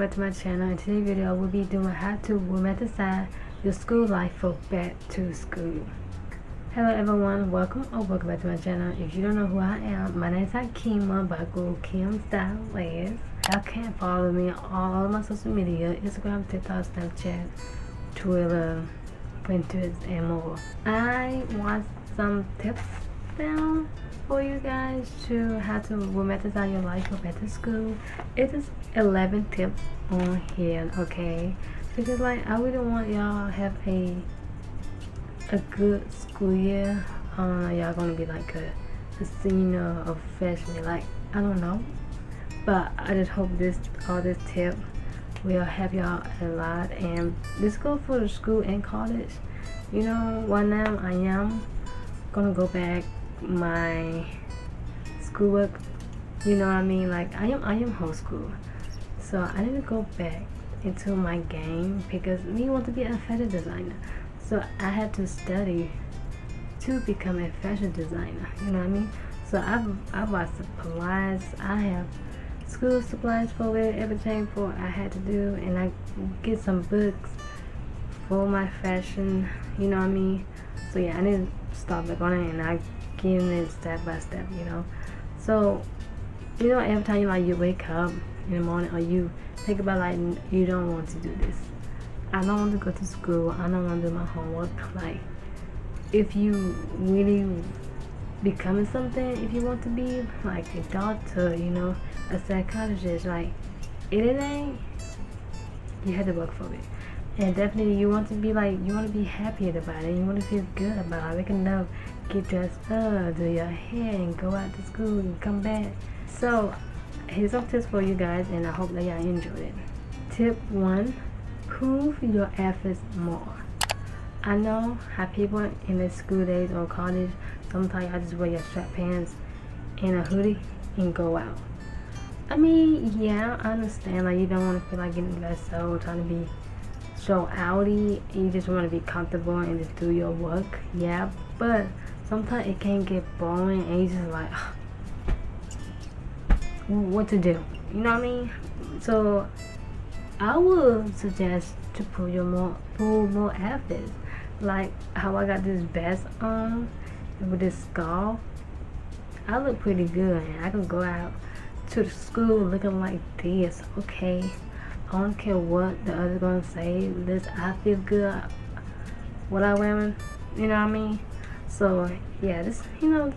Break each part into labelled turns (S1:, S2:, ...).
S1: back to my channel. In today's video we'll be doing how to romanticize your school life for back to school. Hello everyone, welcome back to my channel. If you don't know who I am, my name is Akima, but I go Kim Stylist. Y'all can follow me on all of my social media: Instagram, TikTok, Snapchat, Twitter, Pinterest, and more. I want some tips down for you guys to how to romanticize your life for back to school. It is 11 tips on here, okay? Because like I really want y'all to have a good school year. I don't know, y'all gonna be like a senior or freshman, like I don't know. But I just hope all this tip will help y'all a lot. And this go for the school and college. You know, right now I am gonna go back my schoolwork, you know what I mean, like I am homeschool, so I need to go back into my game because we want to be a fashion designer, so I had to study to become a fashion designer, you know what I mean. So I bought supplies, I have school supplies for it, everything for I had to do, and I get some books for my fashion, you know what I mean. So yeah, I need to start back on it, and I giving it step by step, you know. So you know, every time you wake up in the morning or you think about like you don't want to do this, I don't want to go to school, I don't want to do my homework. Like if you really becoming something, if you want to be like a doctor, you know, a psychologist, like anything, you have to work for it. And definitely you want to be like, you want to be happy about it, you want to feel good about it, waking up, get dressed up, do your hair, and go out to school and come back. So here's some tips for you guys, and I hope that y'all enjoyed it. Tip 1, prove your efforts more. I know how people in their school days or college, sometimes I just wear your strap pants and a hoodie and go out. I mean, yeah, I understand, like you don't want to feel like getting dressed up, trying to be so outy, you just want to be comfortable and just do your work, yeah. But sometimes it can get boring and you just like what to do, you know what I mean. So I would suggest to put more efforts, like how I got this vest on with this scarf. I look pretty good and I can go out to the school looking like this, okay? I don't care what the other's gonna say. I feel good what I wearing, you know what I mean. So yeah, this, you know,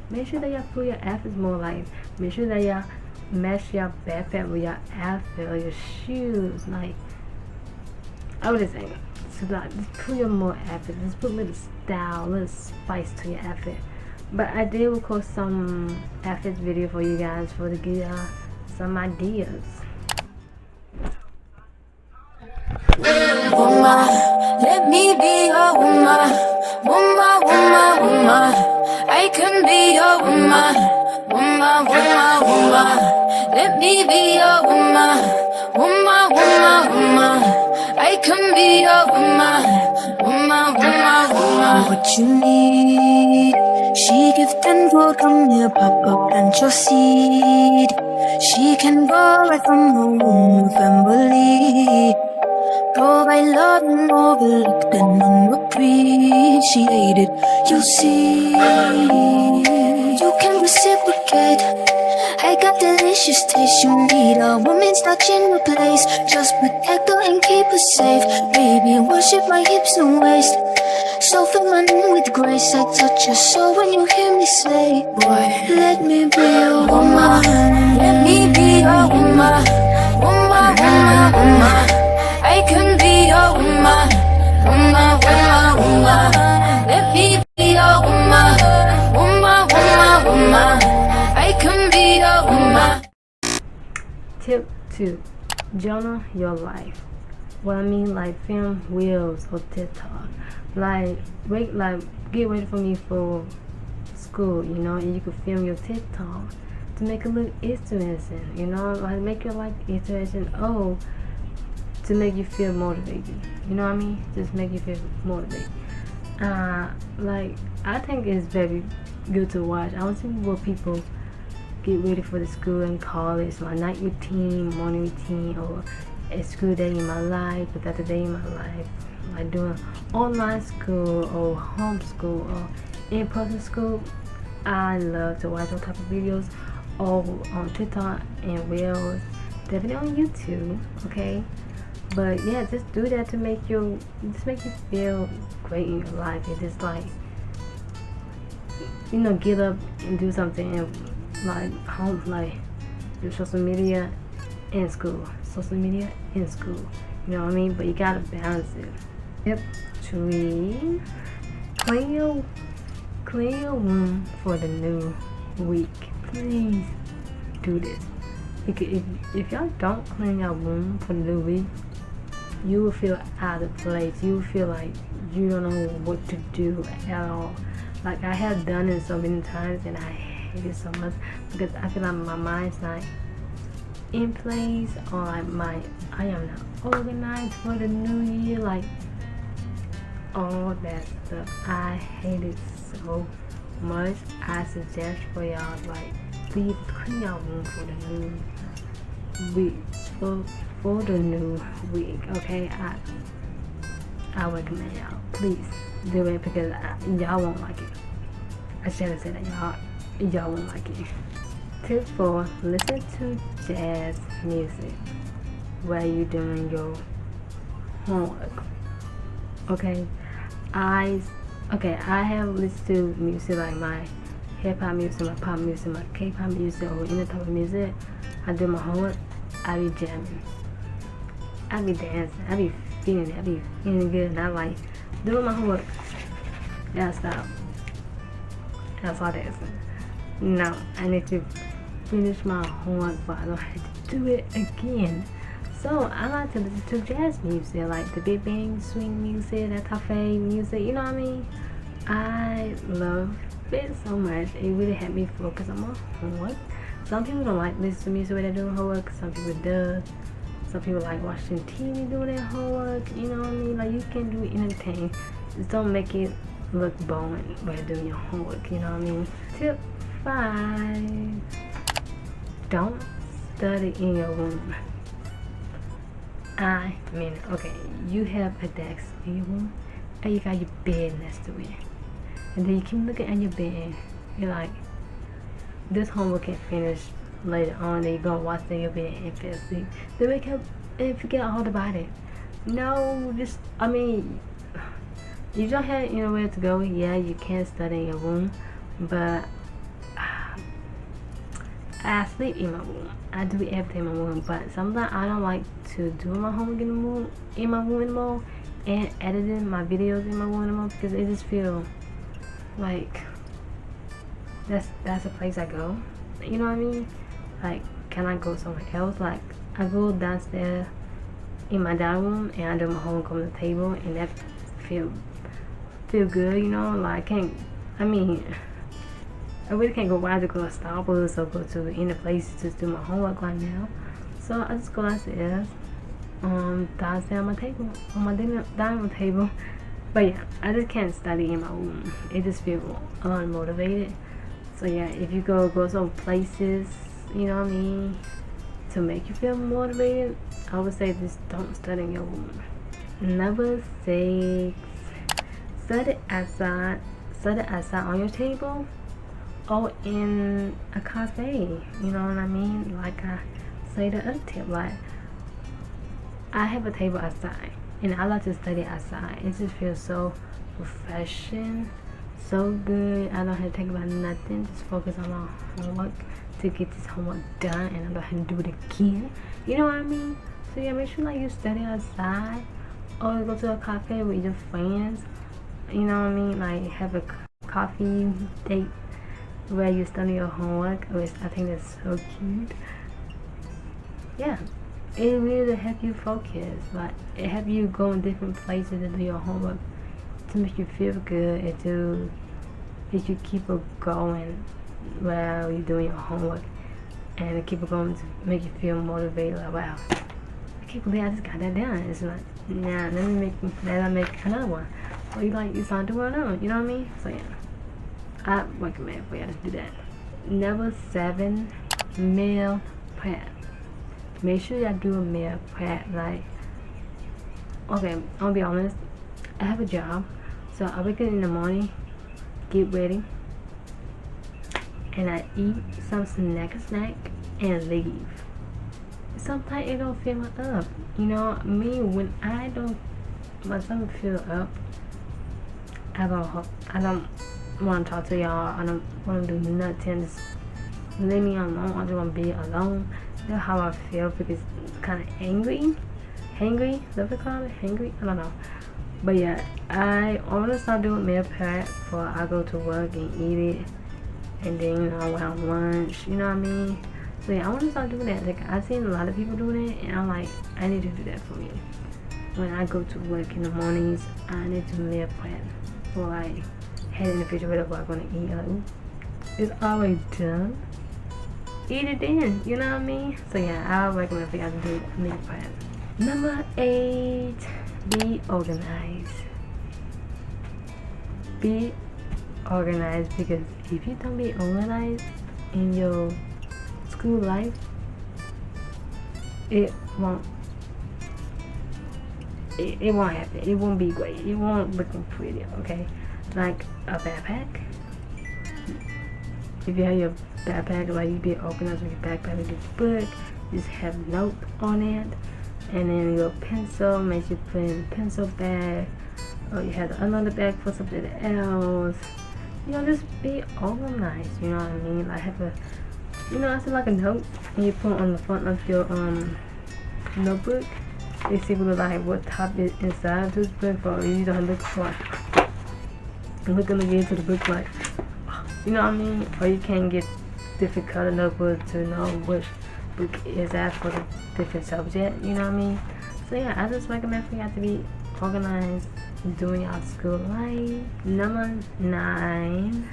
S1: make sure that y'all put your efforts more. Like make sure that y'all match your backpack with your outfit or your shoes. Like I would just say, so like just put your more effort. Just put a little style, a little spice to your outfit. But I did record some outfits video for you guys to give y'all some ideas.
S2: Woman, let me be your woman. Woman, woman, woman, I can be your woman. Woman, woman, woman, let me be your woman. Woman, woman, woman, I can be your woman. Woman, woman, woman, what you need, she gift and food, come here, papa, plant your seed. She can go right from her womb, family. Provide love and overlooked and unappreciated. You see, you can reciprocate. I got delicious taste. You need a woman's touch in your place. Just protect her and keep her safe. Baby, worship my hips and waist. So feminine with grace, I touch your soul when you hear me say, boy, let me be your woman. Let me be your woman. Woman, woman, woman, I can be your woman. Woman, woman, woman, let me be your woman. Woman, woman, woman, I can be your woman.
S1: Tip 2, journal your life. What I mean, like film reels or TikTok. Like get ready for me for school, you know, and you can film your TikTok to make it look interesting, you know, like make your life interesting. Oh, to make you feel motivated, you know what I mean? Just make you feel motivated. Like I think it's very good to watch. I want to see what people get ready for the school and college, my night routine, morning routine, or a school day in my life, without a day in my life, like doing online school or homeschool or in-person school. I love to watch those type of videos or on TikTok and Reels, definitely on YouTube, okay? But yeah, just do that to make you feel great in your life. It's just like, get up and do something and like home, like do social media in school, you know what I mean? But you gotta balance it. Tip 3, clean your room for the new week. Please do this. If y'all don't clean your room for the new week, you will feel out of place. You will feel like you don't know what to do at all. Like, I have done it so many times and I hate it so much because I feel like my mind's not in place, or like I am not organized for the new year, like all that stuff. I hate it so much. I suggest for y'all, like, please clean your room for the new week. For the new week, okay? I recommend y'all, please do it because y'all won't like it. I should have said that y'all won't like it. Tip 4, listen to jazz music while you're doing your homework. Okay, I have listened to music like my hip hop music, my pop music, my K-pop music, or any type of music. I do my homework. I be jamming. I be dancing. I be feeling it. I be feeling good. And I like doing my homework. Now stop. Now start dancing. No, I need to finish my homework, but I don't have to do it again. So I like to listen to jazz music, like the big bang swing music, that cafe music. You know what I mean? I love it so much. It really helped me focus on my homework. Some people don't like listening to music when they're doing homework. Some people do. Some people like watching TV doing their homework. You know what I mean? Like, you can do anything. Just don't make it look boring while you're doing your homework. You know what I mean? Tip 5. Don't study in your room. I mean, okay, you have a desk in your room and you got your bed next to it. And then you keep looking at your bed. You're like, this homework can finish later on. Then you're going to watch in your bed and fall asleep. Then wake up and forget all about it. No, you don't have anywhere to go. Yeah, you can study in your room. But I sleep in my room. I do everything in my room, but sometimes I don't like to do my homework in my room anymore, and editing my videos in my room anymore, because it just feel like that's a place I go. You know what I mean? Like, can I go somewhere else? Like, I go downstairs in my dining room and I do my homework on the table, and that feel good. You know, like I really can't go wild to go to Starbucks or go to any place to do my homework right now. So I just go downstairs, downstairs on my table, on my dining room table. But yeah, I just can't study in my room. It just feels unmotivated. So yeah, if you go some places, you know what I mean, to make you feel motivated, I would say just don't study in your room. Number 6, study outside on your table or in a cafe. You know what I mean? Like I say the other tip, like I have a table outside and I like to study outside. It just feels so refreshing, so good. I don't have to think about nothing, just focus on my homework to get this homework done, and I don't have to do it again. You know what I mean? So yeah, make sure like you study outside or go to a cafe with your friends. You know what I mean? Like have a coffee date where you study your homework. I think that's so cute. Yeah, it really help you focus. Like it help you go in different places to do your homework to make you feel good and to make you keep it going while you're doing your homework, and to keep it going to make you feel motivated. Like, wow, I can't believe I just got that done. It's like, nah, let me make another one. Or you like, you start doing another one. You know what I mean? So yeah, I recommend for y'all to do that. Number 7, meal prep. Make sure y'all do a meal prep. Like, okay, I'll be honest, I have a job, so I wake up in the morning, get ready, and I eat some snack and leave. Sometimes it don't fill me up. You know, me when I don't, my stomach fill up, I don't want to talk to y'all. I don't want to do nothing. Just leave me alone. I just want to be alone. That's how I feel because it's kind of angry. Hangry? Is that what they call it? Hangry? I don't know. But yeah, I want to start doing meal prep before I go to work and eat it. And then, you know, around lunch, you know what I mean? So yeah, I want to start doing that. Like, I've seen a lot of people doing it, and I'm like, I need to do that for me. When I go to work in the mornings, I need to meal prep. Or like, head in the refrigerator what I'm going to eat. Like, ooh, it's always done. Eat it then, you know what I mean? So yeah, I recommend for y'all to do meal prep. Number 8, be organized. Be organized, because if you don't be organized in your school life, it won't happen. It won't be great. It won't look pretty, okay? Like a backpack. If you have your backpack, like you be organized with your backpack with your book, just have note on it, and then your pencil, make sure you put in a pencil bag, or you have another bag for something else. You know, just be organized. You know what I mean? Like have a, you know, it's like a note, and you put on the front of your notebook. It's able to like what top is inside of this book, or you don't look for looking again to the book like, you know what I mean? Or you can get different color notebooks to know which book is at for the different subject, you know what I mean? So yeah, I just recommend for y'all to be organized during your school life. Number 9,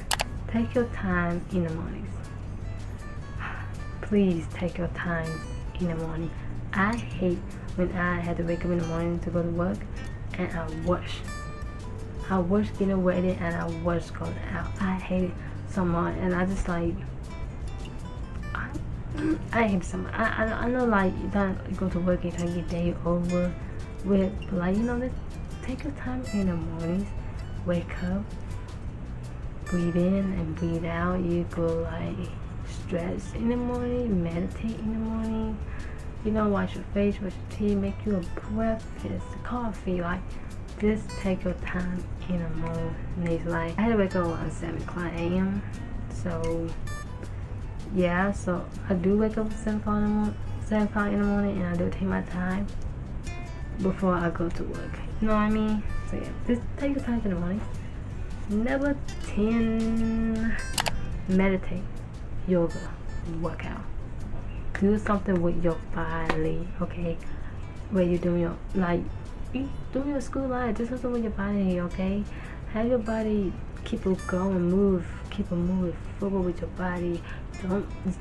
S1: take your time in the mornings. Please take your time in the morning. I hate when I had to wake up in the morning to go to work and I was getting ready and I was going out. I hate it so much, and I just like, I hate so much. I know like you don't go to work and try to get day over with, but like, you know, just take your time in the mornings. Wake up, breathe in and breathe out. You go like stretch in the morning, meditate in the morning. You know, wash your face, wash your teeth, make you a breakfast, coffee. Like, just take your time in the morning. Like, I had to wake up around 7 o'clock a.m. So yeah, so I do wake up at 7 o'clock in the morning, and I do take my time before I go to work. You know what I mean? So yeah, just take your time in the morning. Number 10, meditate, yoga, workout. Do something with your body, okay? Where you're doing your, like, you doing your school life, do something with your body, okay? Have your body keep it going, keep it moving forward with your body.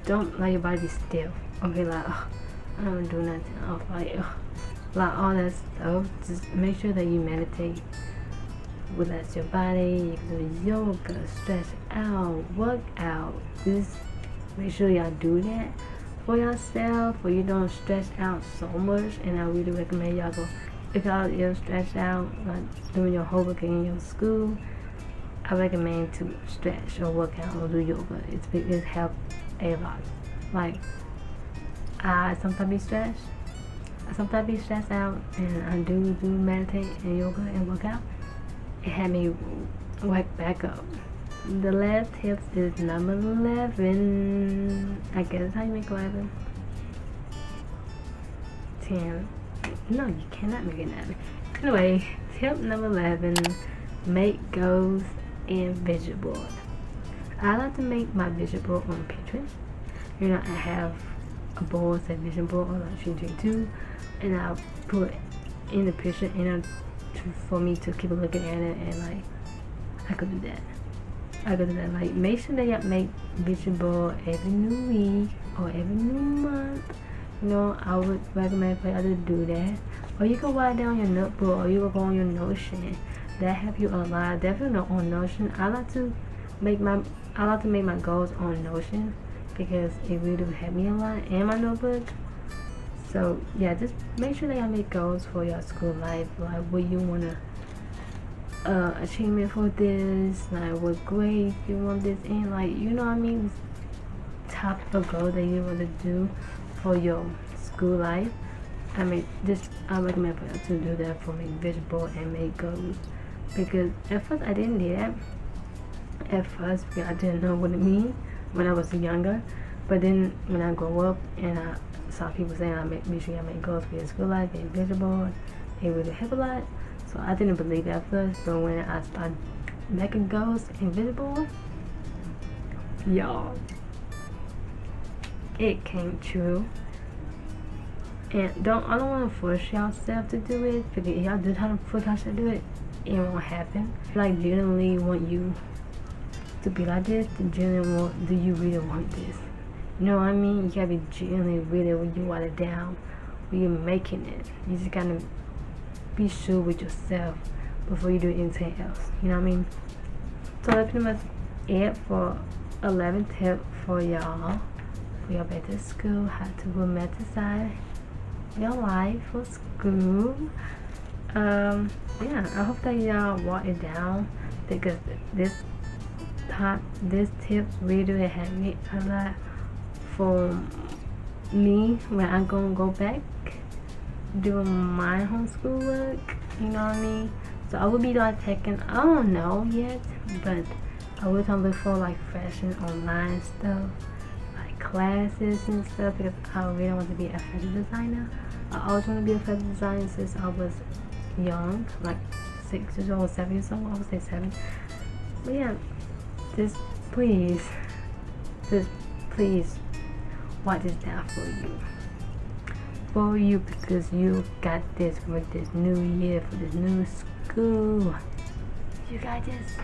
S1: Don't let your body be still, okay? Like, I don't want to do nothing, like all that stuff. Just make sure that you meditate, relax your body. You can do yoga, stretch out, work out. Just make sure y'all do that for yourself, or you don't stress out so much. And I really recommend y'all go, if y'all stressed out like doing your homework in your school, I recommend to stretch or work out or do yoga. It helps a lot. Like, I sometimes be stressed out, and I do meditate and yoga and work out. It had me wake back up. The last tips is number 11. I guess that's how you make 11. 10. No, you cannot make it 11. Anyway, tip number 11, make goals and vision board. I like to make my vision board on Pinterest. You know, I have a board that vision board on like too, and I'll put in the picture for me to keep looking at it, and like I could do that. Like, make sure that y'all make vision board every new week or every new month. You know, I would recommend for y'all to do that. Or you can write down your notebook, or you can go on your Notion. That help you a lot. Definitely on Notion. I like to I like to make my goals on Notion because it really do help me a lot, and my notebook. So yeah, just make sure that y'all make goals for your school life, like what you wanna achievement for this, like what grade you want this in, like you know what I mean, top of goal that you want to do for your school life. I recommend for you to do that, for make vision board and make goals, because at first I didn't do that at first because I didn't know what it means when I was younger. But then when I grow up and I saw people saying make sure you make goals for your school life and vision board, it really help a lot. So I didn't believe it at first, but when I started making goals and vision board, y'all, it came true. And I don't want to force yourself to do it, because if y'all do try to force yourself to do it, it won't happen. Like, genuinely want you to be like this, do you really want this? You know what I mean? You gotta be genuinely really when you want it down, when you're making it. You just gotta be sure with yourself before you do anything else. You know what I mean? So that's pretty much it for 11 tips for y'all. For y'all back to school, how to romanticize your life for school. Yeah, I hope that y'all write it down, because this tip really helped me a lot for me when I'm gonna go back doing my homeschool work. You know what I mean? So I will be like taking, I don't know yet, but I will look for like fashion online stuff, like classes and stuff, because I really want to be a fashion designer. I always want to be a fashion designer since I was young, like 6 years old, 7 years old. I would say 7. But yeah, just please write this down for you, because you got this for this new year, for this new school. You got this.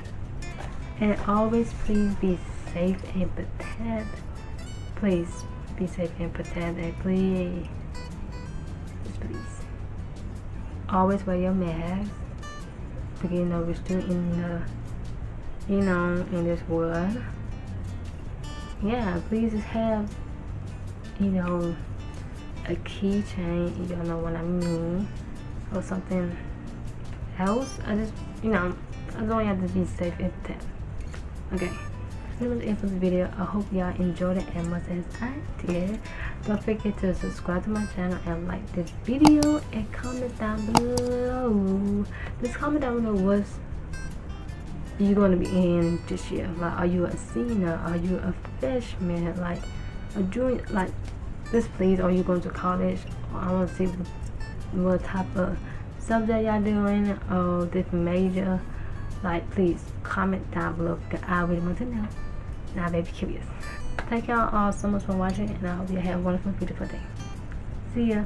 S1: And always please be safe and protect. Please be safe and protect, and please always wear your mask, because you know we're still in this world. Yeah, please just have a keychain, you don't know what I mean, or something else. I just want y'all to be safe and protect. Okay, that was it for the video. I hope y'all enjoyed it as much as I did. Don't forget to subscribe to my channel and like this video, and comment down below. Just comment down below what's you going to be in this year. Like, are you a senior? Are you a freshman? Like a junior? Like, this please. Are you going to college? I want to see what type of subject y'all doing, or different major. Like, please comment down below, because I really want to know. Now, baby, curious. Thank y'all all so much for watching, and I hope you have a wonderful, beautiful day. See ya.